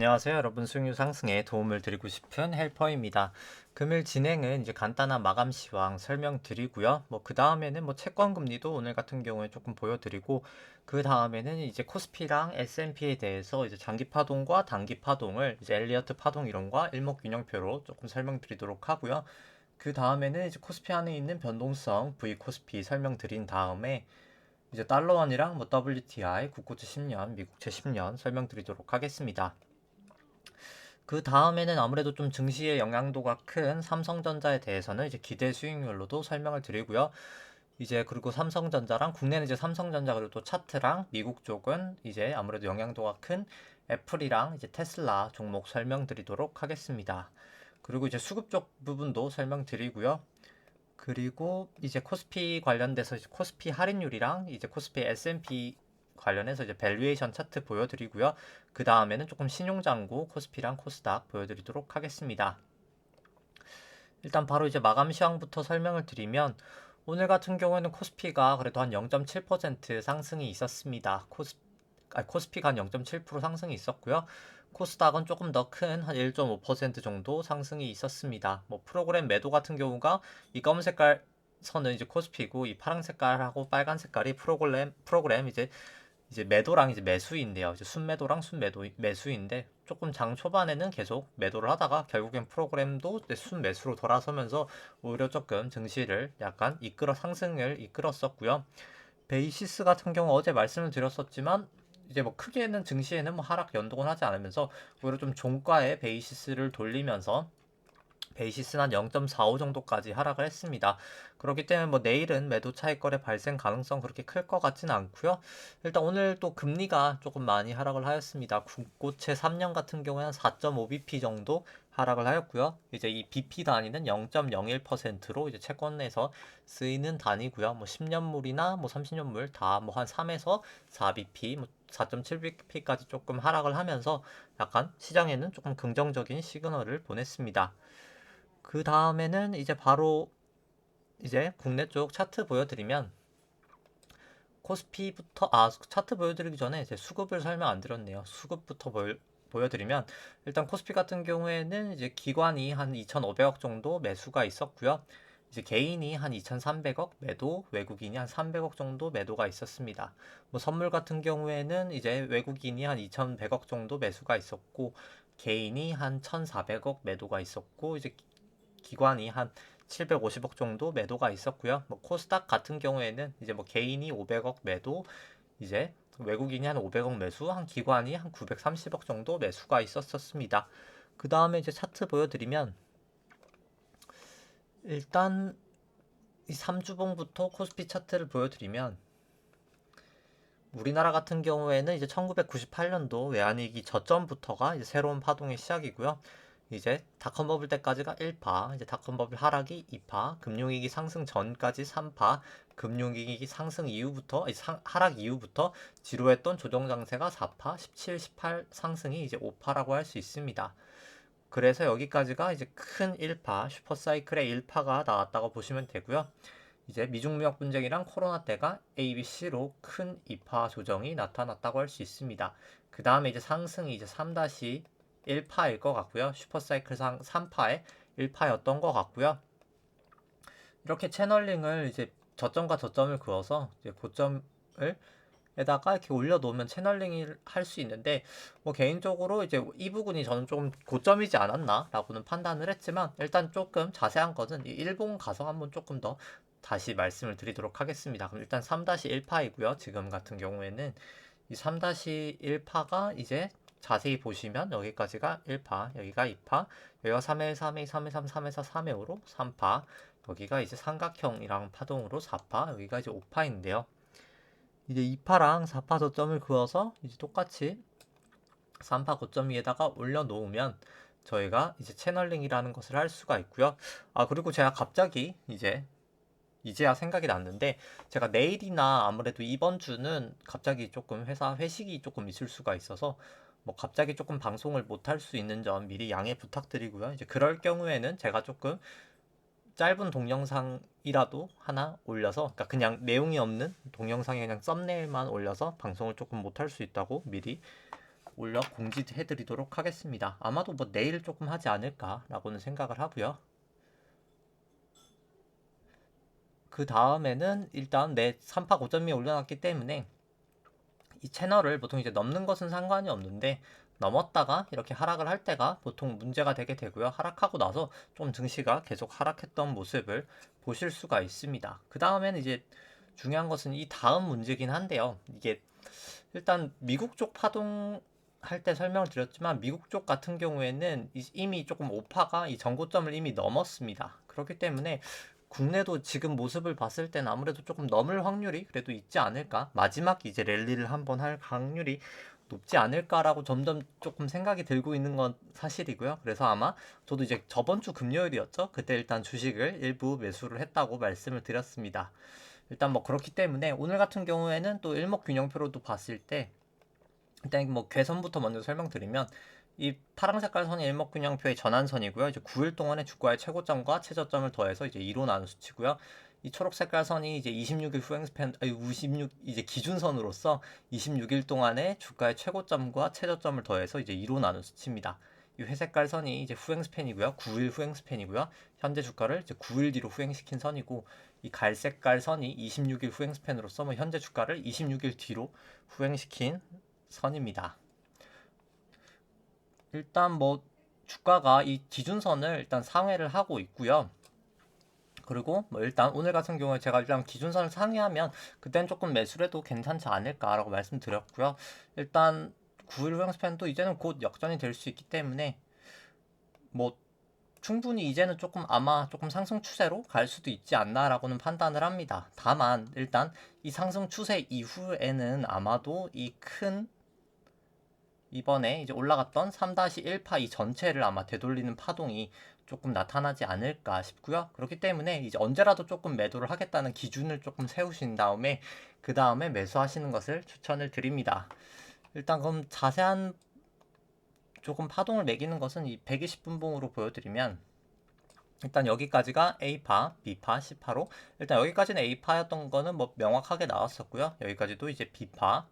안녕하세요. 여러분 수익률 상승에 도움을 드리고 싶은 헬퍼입니다. 금일 진행은 이제 간단한 마감 시황 설명드리고요. 그 다음에는 채권 금리도 오늘 같은 경우에 조금 보여드리고, 그 다음에는 이제 코스피랑 S&P에 대해서 이제 장기 파동과 단기 파동을 이제 엘리어트 파동 이론과 일목균형표로 조금 설명드리도록 하고요. 그 다음에는 이제 코스피 안에 있는 변동성 V 코스피 설명드린 다음에 이제 달러원이랑 WTI, 국고채 10년, 미국채 10년 설명드리도록 하겠습니다. 그 다음에는 아무래도 좀 증시의 영향도가 큰 삼성전자에 대해서는 이제 기대 수익률로도 설명을 드리고요. 이제 그리고 삼성전자랑 국내는 이제 삼성전자 그리고 또 차트랑 미국 쪽은 이제 아무래도 영향도가 큰 애플이랑 이제 테슬라 종목 설명드리도록 하겠습니다. 그리고 이제 수급 쪽 부분도 설명드리고요. 그리고 이제 코스피 관련돼서 이제 코스피 할인율이랑 이제 코스피 S&P 관련해서 이제 밸류에이션 차트 보여드리고요. 그 다음에는 조금 신용장구 코스피랑 코스닥 보여드리도록 하겠습니다. 일단 바로 이제 마감 시황부터 설명을 드리면, 오늘 같은 경우에는 코스피가 그래도 한 0.7% 상승이 있었습니다. 코스피가 한 0.7% 상승이 있었고요. 코스닥은 조금 더 큰 한 1.5% 정도 상승이 있었습니다. 프로그램 매도 같은 경우가 이 검은 색깔 선은 이제 코스피고, 이 파란 색깔하고 빨간 색깔이 프로그램 이제 매도랑 이제 매수인데요. 이제 순매도랑 매수인데, 조금 장 초반에는 계속 매도를 하다가 결국엔 프로그램도 순매수로 돌아서면서 오히려 조금 증시를 약간 상승을 이끌었었고요. 베이시스 같은 경우 어제 말씀을 드렸었지만, 이제 크게는 증시에는 하락 연동은 하지 않으면서 오히려 좀 종가의 베이시스를 돌리면서 베이시스는 한 0.45 정도까지 하락을 했습니다. 그렇기 때문에 내일은 매도 차익거래 발생 가능성 그렇게 클 것 같지는 않고요. 일단 오늘 또 금리가 조금 많이 하락을 하였습니다. 국고채 3년 같은 경우에는 4.5bp 정도 하락을 하였고요. 이제 이 bp 단위는 0.01%로 이제 채권에서 쓰이는 단위고요. 10년물이나 30년물 다 한 3에서 4bp, 4.7bp까지 조금 하락을 하면서 약간 시장에는 조금 긍정적인 시그널을 보냈습니다. 그 다음에는 이제 바로 이제 국내 쪽 차트 보여드리면, 코스피부터 차트 보여드리기 전에 이제 수급을 설명 안 드렸네요. 수급부터 보여드리면, 일단 코스피 같은 경우에는 이제 기관이 한 2,500억 정도 매수가 있었고요. 이제 개인이 한 2,300억 매도, 외국인이 한 300억 정도 매도가 있었습니다. 선물 같은 경우에는 이제 외국인이 한 2,100억 정도 매수가 있었고, 개인이 한 1,400억 매도가 있었고, 이제 기관이 한 750억 정도 매도가 있었고요. 코스닥 같은 경우에는 이제 개인이 500억 매도, 이제 외국인이 한 500억 매수, 한 기관이 한 930억 정도 매수가 있었습니다. 그 다음에 이제 차트 보여드리면, 일단 이 3주봉부터 코스피 차트를 보여드리면, 우리나라 같은 경우에는 이제 1998년도 외환위기 저점부터가 이제 새로운 파동의 시작이고요. 이제 닷컴 버블 때까지가 1파, 이제 닷컴 버블 하락이 2파, 금융위기 상승 전까지 3파, 금융위기 상승 이후부터, 하락 이후부터 지루했던 조정 장세가 4파, 17, 18 상승이 이제 5파라고 할 수 있습니다. 그래서 여기까지가 이제 큰 1파, 슈퍼사이클의 1파가 나왔다고 보시면 되고요. 이제 미중무역 분쟁이랑 코로나 때가 ABC로 큰 2파 조정이 나타났다고 할 수 있습니다. 그 다음에 이제 상승이 이제 3-1파일 것 같고요. 슈퍼사이클상 3파의 1파였던 것 같고요. 이렇게 채널링을 이제 저점과 저점을 그어서 이제 고점을 에다가 이렇게 올려놓으면 채널링을 할 수 있는데, 개인적으로 이제 이 부분이 저는 좀 고점이지 않았나 라고는 판단을 했지만, 일단 조금 자세한 것은 이 일본 가서 한번 조금 더 다시 말씀을 드리도록 하겠습니다. 그럼 일단 3-1파이고요. 지금 같은 경우에는 이 3-1파가 이제 자세히 보시면 여기까지가 1파, 여기가 2파, 여기가 3회, 3회, 3회, 3, 3에서 3회 5로 3파, 여기가 이제 삼각형이랑 파동으로 4파, 여기가 이제 5파인데요. 이제 2파랑 4파 저점을 그어서 이제 똑같이 3파 고점 위에다가 올려놓으면 저희가 이제 채널링이라는 것을 할 수가 있고요. 그리고 제가 갑자기 이제야 생각이 났는데, 제가 내일이나 아무래도 이번 주는 갑자기 조금 회사 회식이 조금 있을 수가 있어서 갑자기 조금 방송을 못 할 수 있는 점 미리 양해 부탁드리고요. 이제 그럴 경우에는 제가 조금 짧은 동영상이라도 하나 올려서, 그러니까 그냥 내용이 없는 동영상에 그냥 썸네일만 올려서 방송을 조금 못 할 수 있다고 미리 올려 공지해 드리도록 하겠습니다. 아마도 뭐 내일 조금 하지 않을까라고는 생각을 하고요. 그 다음에는 일단 내 3파 고점이 올려놨기 때문에 이 채널을 보통 이제 넘는 것은 상관이 없는데 넘었다가 이렇게 하락을 할 때가 보통 문제가 되게 되고요. 하락하고 나서 좀 증시가 계속 하락했던 모습을 보실 수가 있습니다. 그 다음에는 이제 중요한 것은 이 다음 문제긴 한데요. 이게 일단 미국 쪽 파동 할 때 설명을 드렸지만 미국 쪽 같은 경우에는 이미 조금 오파가 이 전고점을 이미 넘었습니다. 그렇기 때문에 국내도 지금 모습을 봤을 때는 아무래도 조금 넘을 확률이 그래도 있지 않을까? 마지막 이제 랠리를 한번 할 확률이 높지 않을까라고 점점 조금 생각이 들고 있는 건 사실이고요. 그래서 아마 저도 이제 저번 주 금요일이었죠. 그때 일단 주식을 일부 매수를 했다고 말씀을 드렸습니다. 일단 뭐 그렇기 때문에 오늘 같은 경우에는 또 일목균형표로도 봤을 때 일단 뭐 괴선부터 먼저 설명드리면 이 파란 색깔 선이 일목균형표의 전환선이고요. 이제 9일 동안의 주가의 최고점과 최저점을 더해서 이제 2로 나눈 수치고요. 이 초록 색깔 선이 이제 26일 후행 스팬, 56 이제 기준선으로서 26일 동안의 주가의 최고점과 최저점을 더해서 이제 2로 나눈 수치입니다. 이 회색깔 선이 이제 후행 스팬이고요. 9일 후행 스팬이고요. 현재 주가를 이제 9일 뒤로 후행시킨 선이고 이 갈색깔 선이 26일 후행 스팬으로서 뭐 현재 주가를 26일 뒤로 후행시킨 선입니다. 일단 뭐 주가가 이 기준선을 일단 상회를 하고 있고요. 그리고 뭐 일단 오늘 같은 경우에 제가 일단 기준선을 상회하면 그땐 조금 매수를 해도 괜찮지 않을까라고 말씀드렸고요. 일단 9일 후행 스팬도 이제는 곧 역전이 될 수 있기 때문에 뭐 충분히 이제는 조금 아마 조금 상승 추세로 갈 수도 있지 않나라고는 판단을 합니다. 다만 일단 이 상승 추세 이후에는 아마도 이 큰 이번에 이제 올라갔던 3-1파 이 전체를 아마 되돌리는 파동이 조금 나타나지 않을까 싶고요. 그렇기 때문에 이제 언제라도 조금 매도를 하겠다는 기준을 조금 세우신 다음에 그 다음에 매수하시는 것을 추천을 드립니다. 일단 그럼 자세한 조금 파동을 매기는 것은 이 120분봉으로 보여드리면 일단 여기까지가 A파, B파, C파로 일단 여기까지는 A파였던 거는 뭐 명확하게 나왔었고요. 여기까지도 이제 B파,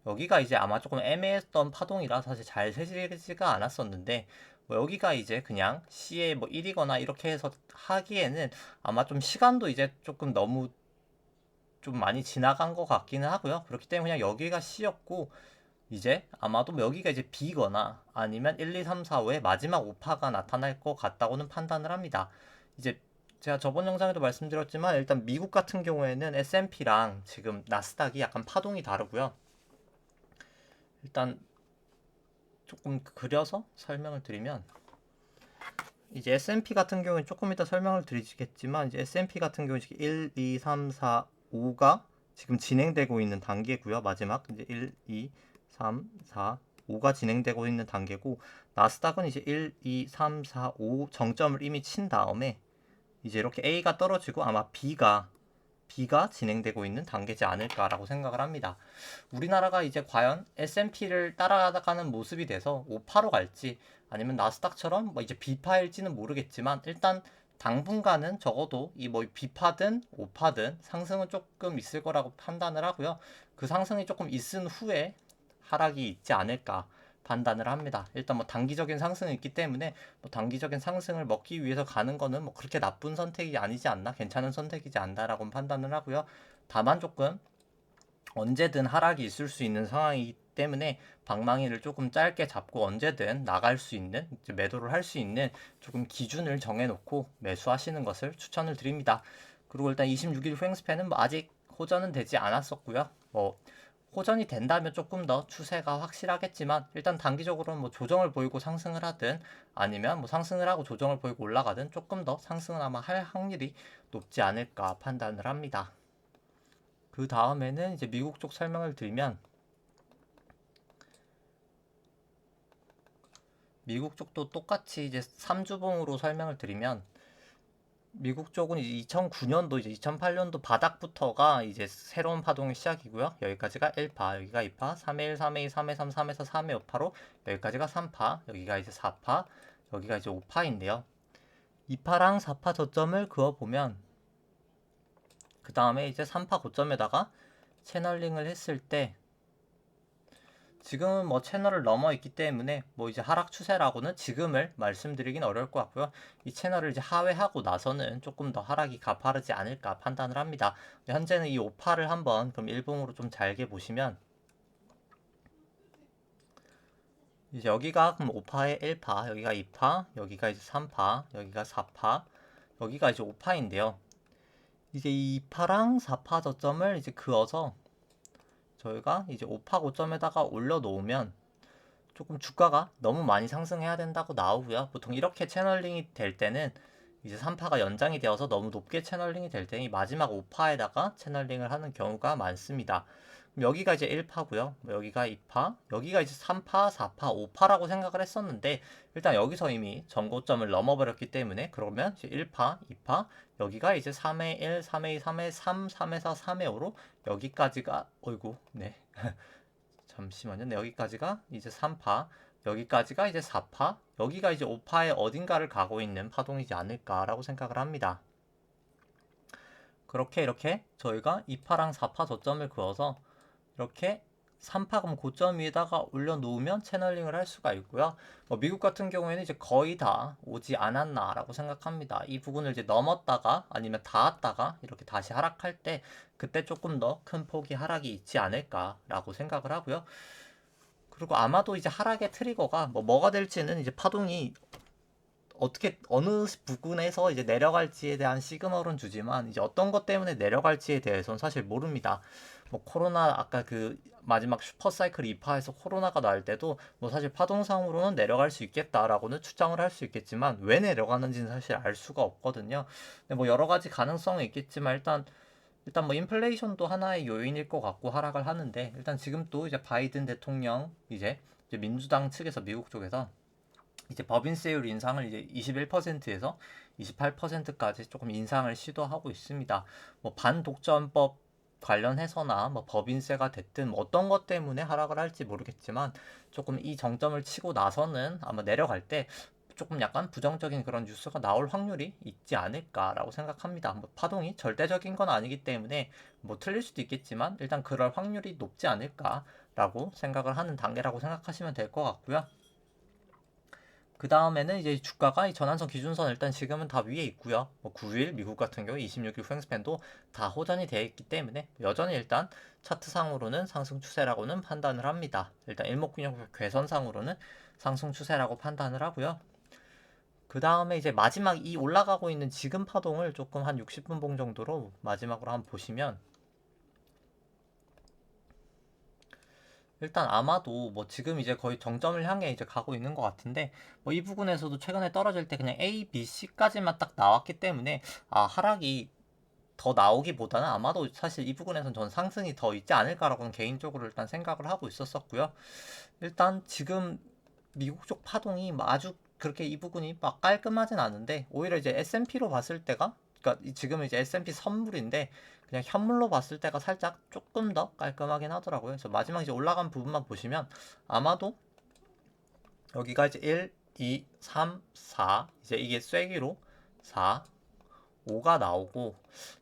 여기가 이제 아마 조금 애매했던 파동이라 사실 잘 세지가 않았었는데 뭐 여기가 이제 그냥 C의 뭐 1이거나 이렇게 해서 하기에는 아마 좀 시간도 이제 조금 너무 좀 많이 지나간 것 같기는 하고요. 그렇기 때문에 그냥 여기가 C였고 이제 아마도 뭐 여기가 이제 B거나 아니면 1, 2, 3, 4, 5의 마지막 오파가 나타날 것 같다고는 판단을 합니다. 이제 제가 저번 영상에도 말씀드렸지만 일단 미국 같은 경우에는 S&P랑 지금 나스닥이 약간 파동이 다르고요. 일단 조금 그려서 설명을 드리면 이제 S&P 같은 경우는 조금 이따 설명을 드리겠지만 이제 S&P 같은 경우 지금 1, 2, 3, 4, 5가 지금 진행되고 있는 단계고요. 마지막 이제 1, 2, 3, 4, 5가 진행되고 있는 단계고 나스닥은 이제 1, 2, 3, 4, 5 정점을 이미 친 다음에 이제 이렇게 A가 떨어지고 아마 B가 진행되고 있는 단계지 않을까라고 생각을 합니다. 우리나라가 이제 과연 S&P를 따라가는 모습이 돼서 5파로 갈지 아니면 나스닥처럼 뭐 이제 B파일지는 모르겠지만 일단 당분간은 적어도 이 뭐 B파든 5파든 상승은 조금 있을 거라고 판단을 하고요. 그 상승이 조금 있은 후에 하락이 있지 않을까 판단을 합니다. 일단 뭐 단기적인 상승이 있기 때문에 뭐 단기적인 상승을 먹기 위해서 가는 거는 뭐 그렇게 나쁜 선택이 아니지 않나, 괜찮은 선택이지 않나라고 판단을 하고요. 다만 조금 언제든 하락이 있을 수 있는 상황이기 때문에 방망이를 조금 짧게 잡고 언제든 나갈 수 있는, 매도를 할 수 있는 조금 기준을 정해놓고 매수하시는 것을 추천을 드립니다. 그리고 일단 26일 후행스팬은 뭐 아직 호전은 되지 않았었고요. 뭐 호전이 된다면 조금 더 추세가 확실하겠지만 일단 단기적으로는 뭐 조정을 보이고 상승을 하든 아니면 뭐 상승을 하고 조정을 보이고 올라가든 조금 더 상승은 아마 할 확률이 높지 않을까 판단을 합니다. 그 다음에는 이제 미국 쪽 설명을 드리면 미국 쪽도 똑같이 이제 3주봉으로 설명을 드리면 미국 쪽은 이제 2009년도 이제 2008년도 바닥부터가 이제 새로운 파동의 시작이고요. 여기까지가 1파, 여기가 2파, 3회 1, 3회 2, 3회 3, 3에서 3회 5파로 여기까지가 3파, 여기가 이제 4파, 여기가 이제 5파인데요. 2파랑 4파 저점을 그어보면 그 다음에 이제 3파 고점에다가 채널링을 했을 때 지금은 뭐 채널을 넘어 있기 때문에 뭐 이제 하락 추세라고는 지금을 말씀드리긴 어려울 것 같고요. 이 채널을 이제 하회하고 나서는 조금 더 하락이 가파르지 않을까 판단을 합니다. 현재는 이 5파를 한번 그럼 일봉으로 좀 잘게 보시면 이제 여기가 그럼 5파의 1파, 여기가 2파, 여기가 이제 3파, 여기가 4파, 여기가 이제 5파인데요. 이제 이 2파랑 4파 저점을 이제 그어서 저희가 이제 5파 고점에다가 올려놓으면 조금 주가가 너무 많이 상승해야 된다고 나오고요. 보통 이렇게 채널링이 될 때는 이제 3파가 연장이 되어서 너무 높게 채널링이 될 때니 마지막 5파에다가 채널링을 하는 경우가 많습니다. 그럼 여기가 이제 1파고요. 여기가 2파, 여기가 이제 3파, 4파, 5파라고 생각을 했었는데 일단 여기서 이미 전고점을 넘어버렸기 때문에 그러면 이제 1파, 2파, 여기가 이제 3회 1, 3회 2, 3회 3, 3회 4, 3회 5로 여기까지가 어이구 네 잠시만요. 네, 여기까지가 이제 3파, 여기까지가 이제 4파, 여기가 이제 5파의 어딘가를 가고 있는 파동이지 않을까라고 생각을 합니다. 그렇게 이렇게 저희가 2파랑 4파 저점을 그어서 이렇게 3파금 고점 위에다가 올려놓으면 채널링을 할 수가 있고요. 미국 같은 경우에는 이제 거의 다 오지 않았나라고 생각합니다. 이 부분을 이제 넘었다가 아니면 닿았다가 이렇게 다시 하락할 때 그때 조금 더 큰 폭의 하락이 있지 않을까라고 생각을 하고요. 그리고 아마도 이제 하락의 트리거가 뭐가 될지는 이제 파동이 어떻게 어느 부분에서 이제 내려갈지에 대한 시그널은 주지만 이제 어떤 것 때문에 내려갈지에 대해서는 사실 모릅니다. 뭐 코로나 아까 그 마지막 슈퍼사이클 2파에서 코로나가 날 때도 뭐 사실 파동상으로는 내려갈 수 있겠다라고는 추정을 할 수 있겠지만 왜 내려가는지는 사실 알 수가 없거든요. 근데 뭐 여러 가지 가능성은 있겠지만 일단 뭐 인플레이션도 하나의 요인일 것 같고 하락을 하는데 일단 지금 또 이제 바이든 대통령 이제 민주당 측에서 미국 쪽에서 이제 법인세율 인상을 이제 21%에서 28%까지 조금 인상을 시도하고 있습니다. 뭐 반독점법 관련해서나 뭐 법인세가 됐든 뭐 어떤 것 때문에 하락을 할지 모르겠지만 조금 이 정점을 치고 나서는 아마 내려갈 때 조금 약간 부정적인 그런 뉴스가 나올 확률이 있지 않을까라고 생각합니다. 뭐 파동이 절대적인 건 아니기 때문에 뭐 틀릴 수도 있겠지만 일단 그럴 확률이 높지 않을까라고 생각을 하는 단계라고 생각하시면 될 것 같고요. 그 다음에는 이제 주가가 이 전환선 기준선 일단 지금은 다 위에 있고요. 뭐 9일 미국 같은 경우 26일 후행스팬도 다 호전이 되어 있기 때문에 여전히 일단 차트상으로는 상승 추세라고는 판단을 합니다. 일단 일목균형 괴선상으로는 상승 추세라고 판단을 하고요. 그 다음에 이제 마지막 이 올라가고 있는 지금 파동을 조금 한 60분 봉 정도로 마지막으로 한번 보시면 일단 아마도 뭐 지금 이제 거의 정점을 향해 이제 가고 있는 것 같은데 뭐 이 부분에서도 최근에 떨어질 때 그냥 A, B, C까지만 딱 나왔기 때문에 하락이 더 나오기보다는 아마도 사실 이 부분에서는 전 상승이 더 있지 않을까라고는 개인적으로 일단 생각을 하고 있었었고요. 일단 지금 미국 쪽 파동이 아주 그렇게 이 부분이 막 깔끔하진 않은데 오히려 이제 S&P로 봤을 때가 그러니까 지금은 이제 S&P 선물인데 그냥 현물로 봤을 때가 살짝 조금 더 깔끔하긴 하더라고요. 그래서 마지막 이제 올라간 부분만 보시면 아마도 여기가 이제 1, 2, 3, 4 이제 이게 쐐기로 4, 5가 나오고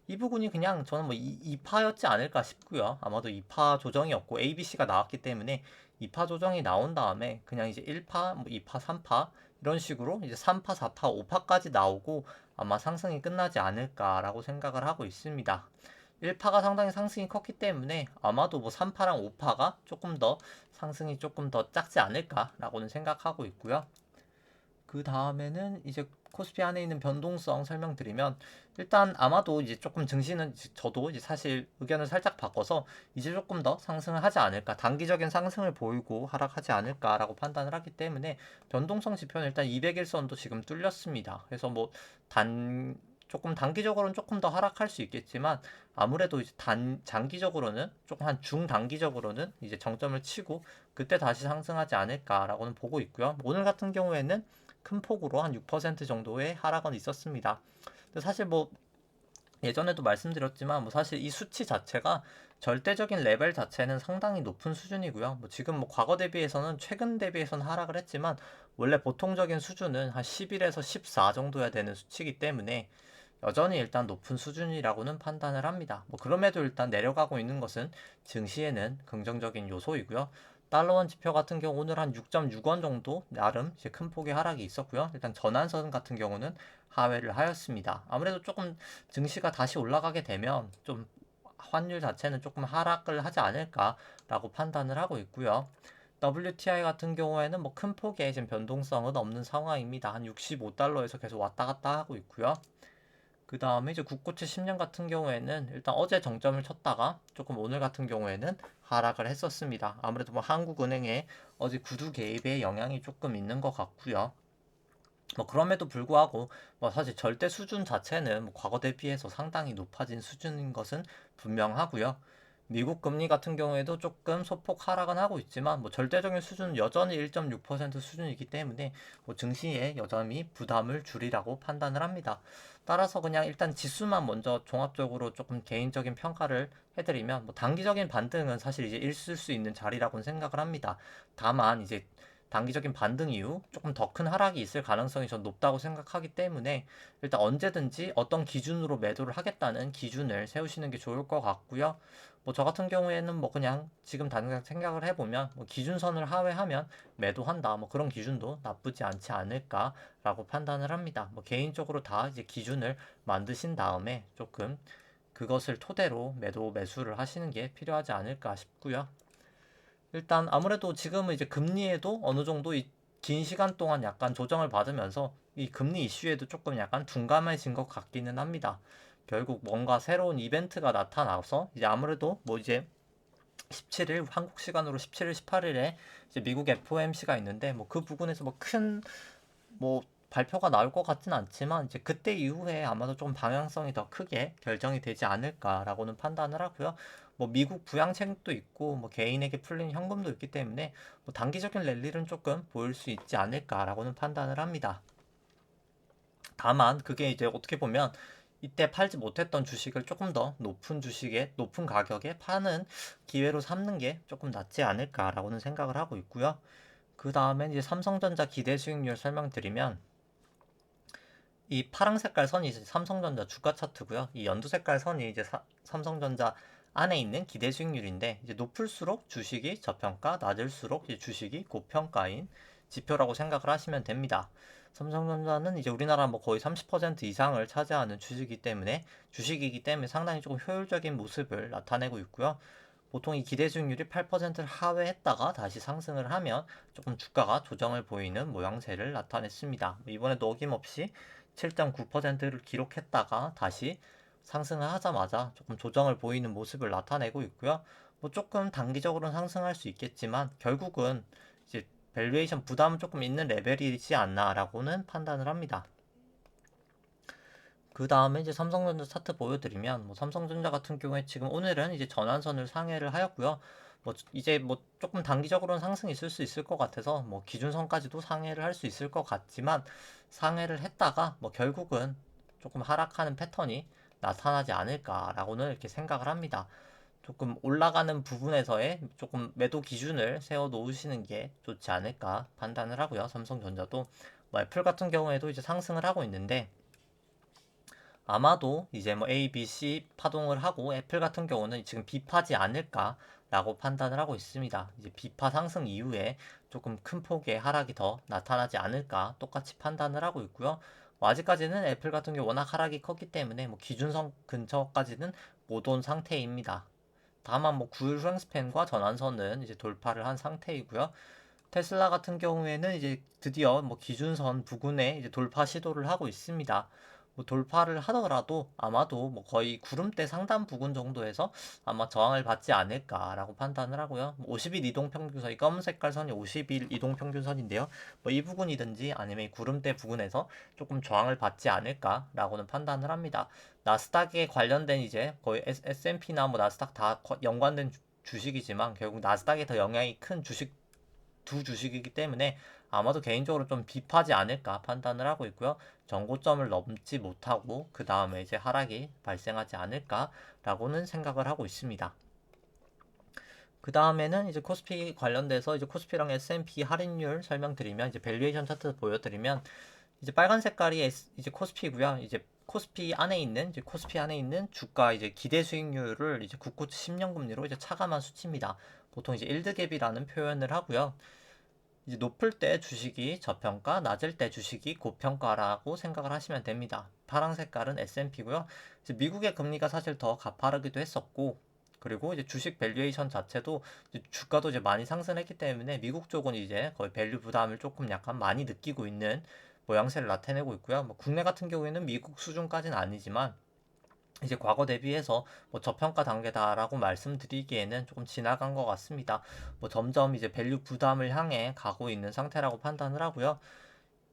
이 부분이 그냥 저는 뭐 2파였지 않을까 싶고요. 아마도 2파 조정이었고 ABC가 나왔기 때문에 2파 조정이 나온 다음에 그냥 이제 1파, 뭐 2파, 3파 이런 식으로 이제 3파, 4파, 5파까지 나오고 아마 상승이 끝나지 않을까라고 생각을 하고 있습니다. 1파가 상당히 상승이 컸기 때문에 아마도 뭐 3파랑 5파가 조금 더 상승이 조금 더 작지 않을까라고는 생각하고 있고요. 그 다음에는 이제 코스피 안에 있는 변동성 설명드리면 일단 아마도 이제 조금 증시는 저도 이제 사실 의견을 살짝 바꿔서 이제 조금 더 상승을 하지 않을까 단기적인 상승을 보이고 하락하지 않을까라고 판단을 하기 때문에 변동성 지표는 일단 200일선도 지금 뚫렸습니다. 그래서 뭐 조금 단기적으로는 조금 더 하락할 수 있겠지만 아무래도 이제 장기적으로는 조금 한 중단기적으로는 이제 정점을 치고 그때 다시 상승하지 않을까라고는 보고 있고요. 오늘 같은 경우에는 큰 폭으로 한 6% 정도의 하락은 있었습니다. 근데 사실 뭐 예전에도 말씀드렸지만 뭐 사실 이 수치 자체가 절대적인 레벨 자체는 상당히 높은 수준이고요. 뭐 지금 뭐 과거 대비해서는 최근 대비해서는 하락을 했지만 원래 보통적인 수준은 한 11에서 14 정도야 되는 수치이기 때문에 여전히 일단 높은 수준이라고는 판단을 합니다. 뭐 그럼에도 일단 내려가고 있는 것은 증시에는 긍정적인 요소이고요. 달러원 지표 같은 경우 오늘 한 6.6원 정도 나름 이제 큰 폭의 하락이 있었고요. 일단 전환선 같은 경우는 하회를 하였습니다. 아무래도 조금 증시가 다시 올라가게 되면 좀 환율 자체는 조금 하락을 하지 않을까라고 판단을 하고 있고요. WTI 같은 경우에는 뭐 큰 폭의 지금 변동성은 없는 상황입니다. 한 65달러에서 계속 왔다 갔다 하고 있고요. 그 다음에 이제 국고채 10년 같은 경우에는 일단 어제 정점을 쳤다가 조금 오늘 같은 경우에는 하락을 했었습니다. 아무래도 뭐 한국은행의 어제 구두 개입에 영향이 조금 있는 것 같고요. 뭐 그럼에도 불구하고 뭐 사실 절대 수준 자체는 뭐 과거 대비해서 상당히 높아진 수준인 것은 분명하고요. 미국 금리 같은 경우에도 조금 소폭 하락은 하고 있지만 뭐 절대적인 수준은 여전히 1.6% 수준이기 때문에 뭐 증시에 여전히 부담을 줄이라고 판단을 합니다. 따라서 그냥 일단 지수만 먼저 종합적으로 조금 개인적인 평가를 해드리면 뭐 단기적인 반등은 사실 이제 있을 수 있는 자리라고는 생각을 합니다. 다만 이제 단기적인 반등 이후 조금 더 큰 하락이 있을 가능성이 전 높다고 생각하기 때문에 일단 언제든지 어떤 기준으로 매도를 하겠다는 기준을 세우시는 게 좋을 것 같고요. 뭐 저 같은 경우에는 뭐 그냥 지금 당장 생각을 해보면 뭐 기준선을 하회하면 매도한다 뭐 그런 기준도 나쁘지 않지 않을까라고 판단을 합니다. 뭐 개인적으로 다 이제 기준을 만드신 다음에 조금 그것을 토대로 매도 매수를 하시는 게 필요하지 않을까 싶고요. 일단 아무래도 지금은 이제 금리에도 어느 정도 긴 시간 동안 약간 조정을 받으면서 이 금리 이슈에도 조금 약간 둔감해진 것 같기는 합니다. 결국 뭔가 새로운 이벤트가 나타나서 이제 아무래도 뭐 이제 17일 한국 시간으로 17일, 18일에 이제 미국 FOMC가 있는데 뭐 그 부분에서 뭐 큰 뭐 발표가 나올 것 같지는 않지만 이제 그때 이후에 아마도 좀 방향성이 더 크게 결정이 되지 않을까라고는 판단을 하고요. 뭐 미국 부양책도 있고 뭐 개인에게 풀린 현금도 있기 때문에 뭐 단기적인 랠리는 조금 보일 수 있지 않을까라고는 판단을 합니다. 다만 그게 이제 어떻게 보면 이때 팔지 못했던 주식을 조금 더 높은 주식에 높은 가격에 파는 기회로 삼는 게 조금 낫지 않을까라고는 생각을 하고 있고요. 그 다음에 이제 삼성전자 기대 수익률 설명드리면 이 파랑 색깔 선이 이제 삼성전자 주가 차트고요. 이 연두 색깔 선이 이제 삼성전자 안에 있는 기대 수익률인데 이제 높을수록 주식이 저평가, 낮을수록 이제 주식이 고평가인 지표라고 생각을 하시면 됩니다. 삼성전자는 이제 우리나라 뭐 거의 30% 이상을 차지하는 주식이기 때문에 상당히 조금 효율적인 모습을 나타내고 있고요. 보통 이 기대 수익률이 8%를 하회했다가 다시 상승을 하면 조금 주가가 조정을 보이는 모양새를 나타냈습니다. 이번에도 어김없이 7.9%를 기록했다가 다시 상승을 하자마자 조금 조정을 보이는 모습을 나타내고 있고요. 뭐 조금 단기적으로는 상승할 수 있겠지만 결국은 이제 밸류에이션 부담은 조금 있는 레벨이지 않나라고는 판단을 합니다. 그 다음에 이제 삼성전자 차트 보여드리면 뭐 삼성전자 같은 경우에 지금 오늘은 이제 전환선을 상회를 하였고요. 뭐 이제 뭐 조금 단기적으로는 상승이 있을 수 있을 것 같아서 뭐 기준선까지도 상회를 할 수 있을 것 같지만 상회를 했다가 뭐 결국은 조금 하락하는 패턴이 나타나지 않을까라고는 이렇게 생각을 합니다. 조금 올라가는 부분에서의 조금 매도 기준을 세워 놓으시는 게 좋지 않을까 판단을 하고요. 삼성전자도 뭐 애플 같은 경우에도 이제 상승을 하고 있는데 아마도 이제 뭐 A, B, C 파동을 하고 애플 같은 경우는 지금 B파지 않을까라고 판단을 하고 있습니다. 이제 B파 상승 이후에 조금 큰 폭의 하락이 더 나타나지 않을까 똑같이 판단을 하고 있고요. 뭐 아직까지는 애플 같은 경우 워낙 하락이 컸기 때문에 뭐 기준선 근처까지는 못 온 상태입니다. 다만 뭐 9일 후행스팬과 전환선은 이제 돌파를 한 상태이고요. 테슬라 같은 경우에는 이제 드디어 뭐 기준선 부근에 이제 돌파 시도를 하고 있습니다. 뭐 돌파를 하더라도 아마도 뭐 거의 구름대 상단 부근 정도에서 아마 저항을 받지 않을까라고 판단을 하고요. 50일 이동평균선, 이 검은 색깔 선이 50일 이동평균선인데요. 뭐 이 부분이든지 아니면 이 구름대 부근에서 조금 저항을 받지 않을까라고는 판단을 합니다. 나스닥에 관련된 이제 거의 S&P나 뭐 나스닥 다 연관된 주식이지만 결국 나스닥에 더 영향이 큰 두 주식이기 때문에 아마도 개인적으로 좀 비파지 않을까 판단을 하고 있고요. 정고점을 넘지 못하고 그 다음에 이제 하락이 발생하지 않을까라고는 생각을 하고 있습니다. 그 다음에는 이제 코스피 관련돼서 이제 코스피랑 S&P 할인율 설명드리면 이제 밸류에이션 차트 보여드리면 이제 빨간 색깔이 이제 코스피고요. 이제 코스피 안에 있는 주가 이제 기대 수익률을 이제 국고채 10년 금리로 이제 차감한 수치입니다. 보통 이제 일드갭이라는 표현을 하고요. 이제 높을 때 주식이 저평가, 낮을 때 주식이 고평가라고 생각을 하시면 됩니다. 파란 색깔은 S&P고요. 이제 미국의 금리가 사실 더 가파르기도 했었고, 그리고 이제 주식 밸류에이션 자체도 이제 주가도 이제 많이 상승했기 때문에 미국 쪽은 이제 거의 밸류 부담을 조금 약간 많이 느끼고 있는 모양새를 나타내고 있고요. 뭐 국내 같은 경우에는 미국 수준까지는 아니지만 이제 과거 대비해서 뭐 저평가 단계다라고 말씀드리기에는 조금 지나간 것 같습니다. 뭐 점점 이제 밸류 부담을 향해 가고 있는 상태라고 판단을 하고요.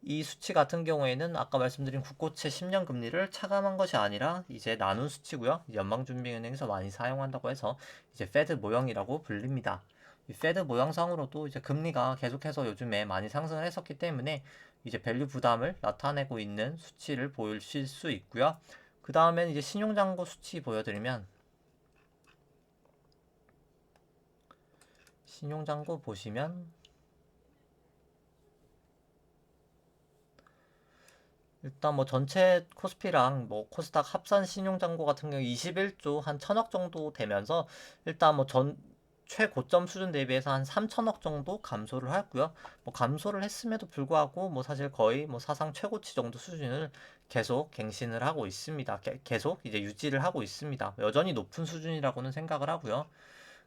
이 수치 같은 경우에는 아까 말씀드린 국고채 10년 금리를 차감한 것이 아니라 이제 나눈 수치고요. 연방준비은행에서 많이 사용한다고 해서 이제 페드 모형이라고 불립니다. 이 페드 모형상으로도 이제 금리가 계속해서 요즘에 많이 상승을 했었기 때문에 이제 밸류 부담을 나타내고 있는 수치를 보실 수 있고요. 그 다음엔 이제 신용잔고 수치 보여드리면 신용잔고 보시면 일단 뭐 전체 코스피랑 뭐 코스닥 합산 신용잔고 같은 경우 21조 한 1000억 정도 되면서 일단 뭐 전 최고점 수준 대비해서 한 3000억 정도 감소를 했고요. 뭐 감소를 했음에도 불구하고 뭐 사실 거의 뭐 사상 최고치 정도 수준을 계속 갱신을 하고 있습니다. 계속 이제 유지를 하고 있습니다. 여전히 높은 수준이라고는 생각을 하고요.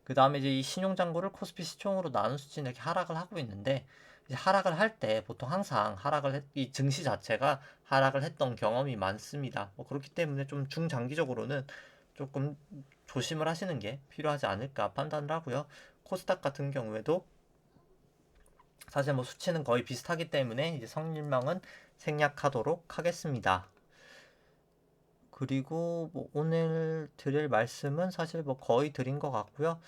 그 다음에 이제 이 신용잔고를 코스피 시총으로 나눈 수치는 이렇게 하락을 하고 있는데 이제 하락을 할 때 보통 항상 이 증시 자체가 하락을 했던 경험이 많습니다. 뭐 그렇기 때문에 좀 중장기적으로는 조금 조심을 하시는 게 필요하지 않을까 판단을 하고요. 코스닥 같은 경우에도 사실 뭐 수치는 거의 비슷하기 때문에 이제 성일망은 생략하도록 하겠습니다. 그리고 뭐 오늘 드릴 말씀은 사실 뭐 거의 드린 것 같고요.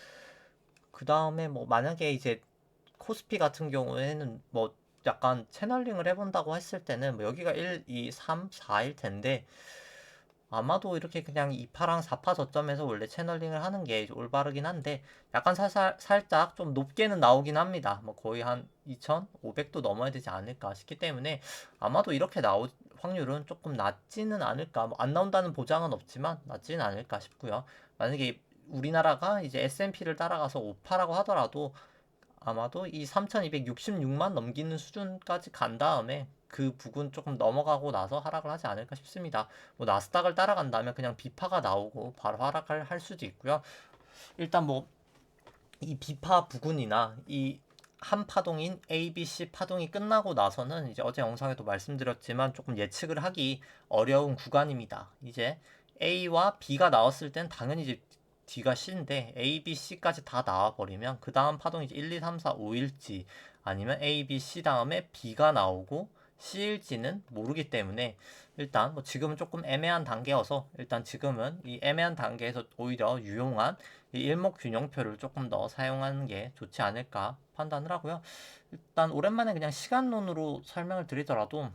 그 다음에 뭐 만약에 이제 코스피 같은 경우에는 뭐 약간 채널링을 해본다고 했을 때는 뭐 여기가 1, 2, 3, 4일 텐데 아마도 이렇게 그냥 2파랑 4파 저점에서 원래 채널링을 하는 게 올바르긴 한데 약간 살짝 좀 높게는 나오긴 합니다. 뭐 거의 한 2,500도 넘어야 되지 않을까 싶기 때문에 아마도 이렇게 나올 확률은 조금 낮지는 않을까. 뭐 안 나온다는 보장은 없지만 낮지는 않을까 싶고요. 만약에 우리나라가 이제 S&P를 따라가서 5파라고 하더라도 아마도 이 3266만 넘기는 수준까지 간 다음에 그 부근 조금 넘어가고 나서 하락을 하지 않을까 싶습니다. 뭐 나스닥을 따라간다면 그냥 비파가 나오고 바로 하락을 할 수도 있고요. 일단 뭐 이 비파 부근이나 이 한 파동인 A, B, C 파동이 끝나고 나서는 이제 어제 영상에도 말씀드렸지만 조금 예측을 하기 어려운 구간입니다. 이제 A와 B가 나왔을 땐 당연히 이제 D가 C인데 A, B, C까지 다 나와버리면 그 다음 파동이 이제 1, 2, 3, 4, 5일지 아니면 A, B, C 다음에 B가 나오고 C일지는 모르기 때문에 일단 뭐 지금은 조금 애매한 단계여서 일단 지금은 이 애매한 단계에서 오히려 유용한 이 일목균형표를 조금 더 사용하는 게 좋지 않을까 판단을 하고요. 일단 오랜만에 그냥 시간론으로 설명을 드리더라도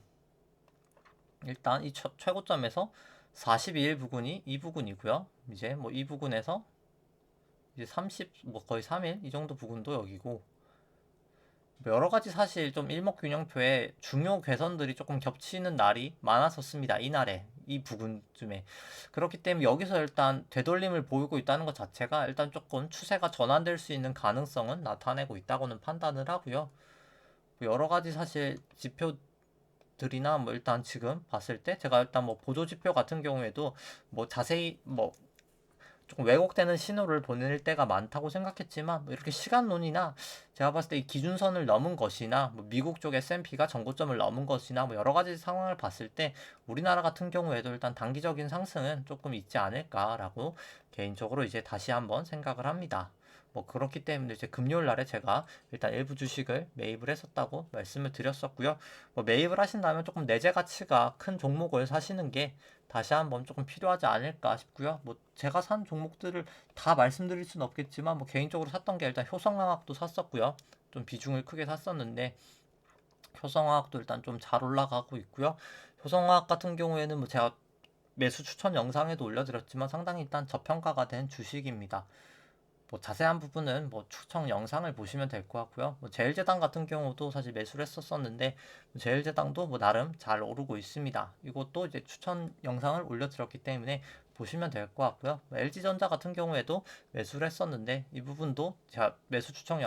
일단 이 최고점에서 42일 부근이 이 부근이고요. 이제 뭐 이 부근에서 이제 30, 뭐 거의 3일 이 정도 부근도 여기고 여러 가지 사실 좀 일목균형표에 중요 괴선들이 조금 겹치는 날이 많았었습니다. 이날에 이 부분쯤에 그렇기 때문에 여기서 일단 되돌림을 보이고 있다는 것 자체가 일단 조금 추세가 전환될 수 있는 가능성은 나타내고 있다고는 판단을 하고요. 뭐 여러 가지 사실 지표들이나 뭐 일단 지금 봤을 때 제가 일단 뭐 보조 지표 같은 경우에도 뭐 자세히 뭐 조금 왜곡되는 신호를 보낼 때가 많다고 생각했지만 뭐 이렇게 시간론이나 제가 봤을 때 이 기준선을 넘은 것이나 뭐 미국 쪽 S&P가 정고점을 넘은 것이나 뭐 여러 가지 상황을 봤을 때 우리나라 같은 경우에도 일단 단기적인 상승은 조금 있지 않을까라고 개인적으로 이제 다시 한번 생각을 합니다. 뭐 그렇기 때문에 이제 금요일 날에 제가 일단 일부 주식을 매입을 했었다고 말씀을 드렸었고요. 뭐 매입을 하신다면 조금 내재 가치가 큰 종목을 사시는 게 다시 한번 조금 필요하지 않을까 싶고요. 뭐 제가 산 종목들을 다 말씀드릴 수는 없겠지만 뭐 개인적으로 샀던 게 일단 효성화학도 샀었고요. 좀 비중을 크게 샀었는데 효성화학도 일단 좀 잘 올라가고 있고요. 효성화학 같은 경우에는 뭐 제가 매수 추천 영상에도 올려드렸지만 상당히 일단 저평가가 된 주식입니다. 뭐 자세한 부분은 뭐 추천 영상을 보시면 될 것 같고요. 뭐 제일제당 같은 경우도 사실 매수를 했었었는데 제일제당도 뭐 나름 잘 오르고 있습니다. 이것도 이제 추천 영상을 올려드렸기 때문에 보시면 될 것 같고요. LG전자 같은 경우에도 매수를 했었는데 이 부분도 제가 매수 추천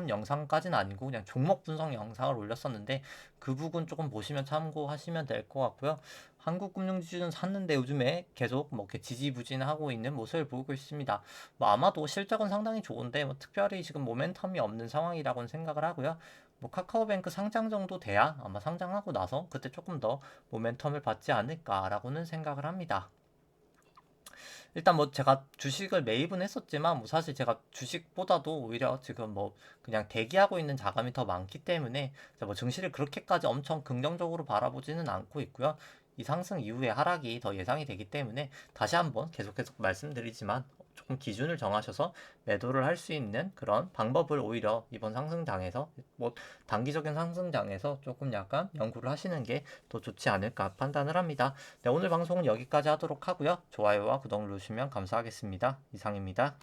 영상까지는 아니고 그냥 종목 분석 영상을 올렸었는데 그 부분 조금 보시면 참고하시면 될 것 같고요. 한국금융지주는 샀는데 요즘에 계속 뭐 이렇게 지지부진하고 있는 모습을 보이고 있습니다. 뭐 아마도 실적은 상당히 좋은데 뭐 특별히 지금 모멘텀이 없는 상황이라고는 생각을 하고요. 뭐 카카오뱅크 상장 정도 돼야 아마 상장하고 나서 그때 조금 더 모멘텀을 받지 않을까라고는 생각을 합니다. 일단 뭐 제가 주식을 매입은 했었지만 뭐 사실 제가 주식보다도 오히려 지금 뭐 그냥 대기하고 있는 자금이 더 많기 때문에 뭐 증시를 그렇게까지 엄청 긍정적으로 바라보지는 않고 있고요. 이 상승 이후에 하락이 더 예상이 되기 때문에 다시 한번 계속해서 말씀드리지만 조금 기준을 정하셔서 매도를 할 수 있는 그런 방법을 오히려 이번 상승장에서 뭐 단기적인 상승장에서 조금 약간 연구를 하시는 게 더 좋지 않을까 판단을 합니다. 네, 오늘 방송은 여기까지 하도록 하고요. 좋아요와 구독 누르시면 감사하겠습니다. 이상입니다.